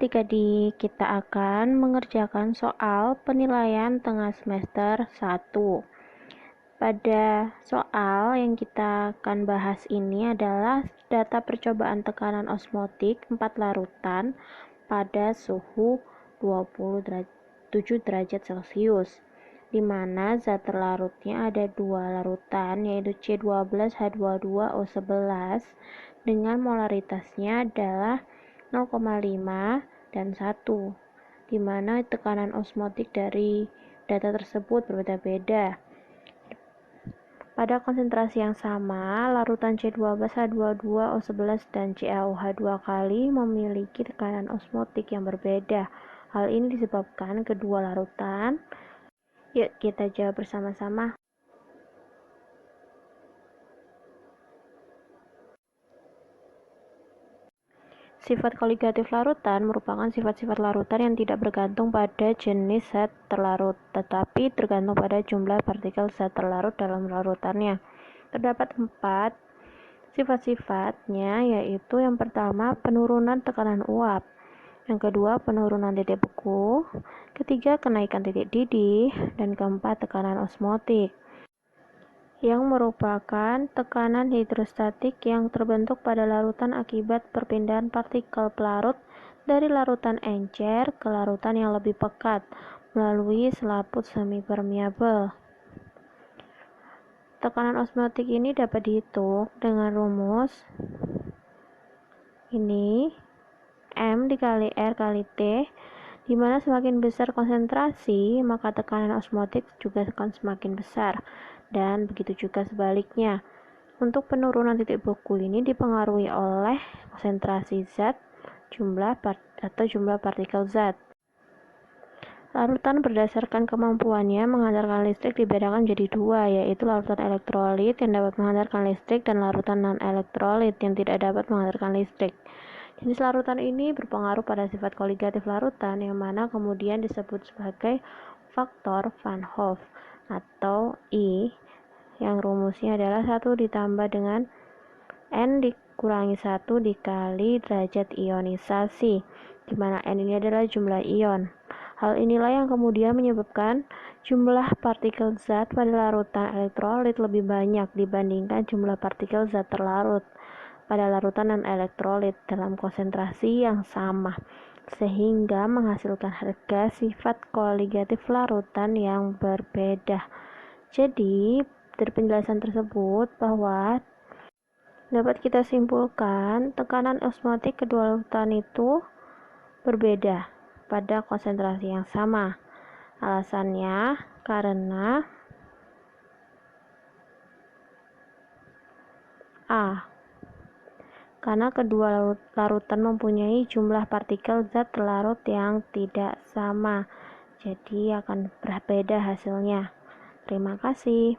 adik-adik, kita akan mengerjakan soal penilaian tengah semester 1. Pada soal yang kita akan bahas ini adalah data percobaan tekanan osmotik 4 larutan pada suhu 27 derajat Celcius, di mana zat terlarutnya ada 2 larutan, yaitu C12H22O11 dengan molaritasnya adalah 0,5 dan 1, di mana tekanan osmotik dari data tersebut berbeda-beda. Pada konsentrasi yang sama, larutan C12H22O11 dan CaOH2 kali memiliki tekanan osmotik yang berbeda. Hal ini disebabkan kedua larutan. Yuk kita jawab bersama-sama. Sifat koligatif larutan merupakan sifat-sifat larutan yang tidak bergantung pada jenis zat terlarut, tetapi tergantung pada jumlah partikel zat terlarut dalam larutannya. Terdapat 4 sifat-sifatnya, yaitu yang pertama penurunan tekanan uap, yang kedua penurunan titik beku, ketiga kenaikan titik didih, dan keempat tekanan osmotik, yang merupakan tekanan hidrostatik yang terbentuk pada larutan akibat perpindahan partikel pelarut dari larutan encer ke larutan yang lebih pekat melalui selaput semi-permeabel. Tekanan osmotik ini dapat dihitung dengan rumus ini, M dikali R kali T, di mana semakin besar konsentrasi, maka tekanan osmotik juga akan semakin besar. Dan begitu juga sebaliknya. Untuk penurunan titik beku ini dipengaruhi oleh konsentrasi zat, jumlah partikel zat. Larutan berdasarkan kemampuannya menghantarkan listrik dibedakan menjadi 2, yaitu larutan elektrolit yang dapat menghantarkan listrik dan larutan non-elektrolit yang tidak dapat menghantarkan listrik. Jenis larutan ini berpengaruh pada sifat koligatif larutan, yang mana kemudian disebut sebagai faktor Van Hoff atau I, yang rumusnya adalah 1 ditambah dengan N dikurangi 1 dikali derajat ionisasi, di mana N ini adalah jumlah ion. Hal inilah yang kemudian menyebabkan jumlah partikel zat pada larutan elektrolit lebih banyak dibandingkan jumlah partikel zat terlarut pada larutan non-elektrolit dalam konsentrasi yang sama, sehingga menghasilkan harga sifat koligatif larutan yang berbeda. Jadi, dari penjelasan tersebut bahwa dapat kita simpulkan tekanan osmotik kedua larutan itu berbeda pada konsentrasi yang sama. Alasannya karena karena kedua larutan mempunyai jumlah partikel zat terlarut yang tidak sama, jadi akan berbeda hasilnya. Terima kasih.